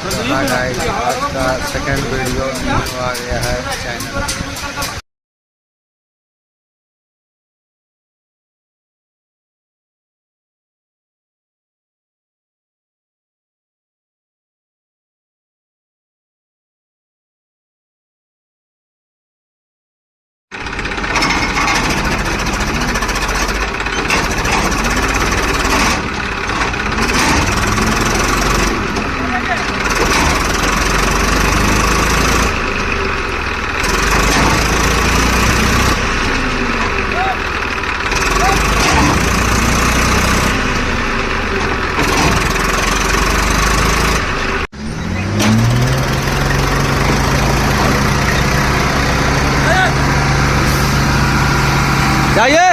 हाँ गाइस, आज का सेकंड वीडियो आ गया है चैनल। जाइए।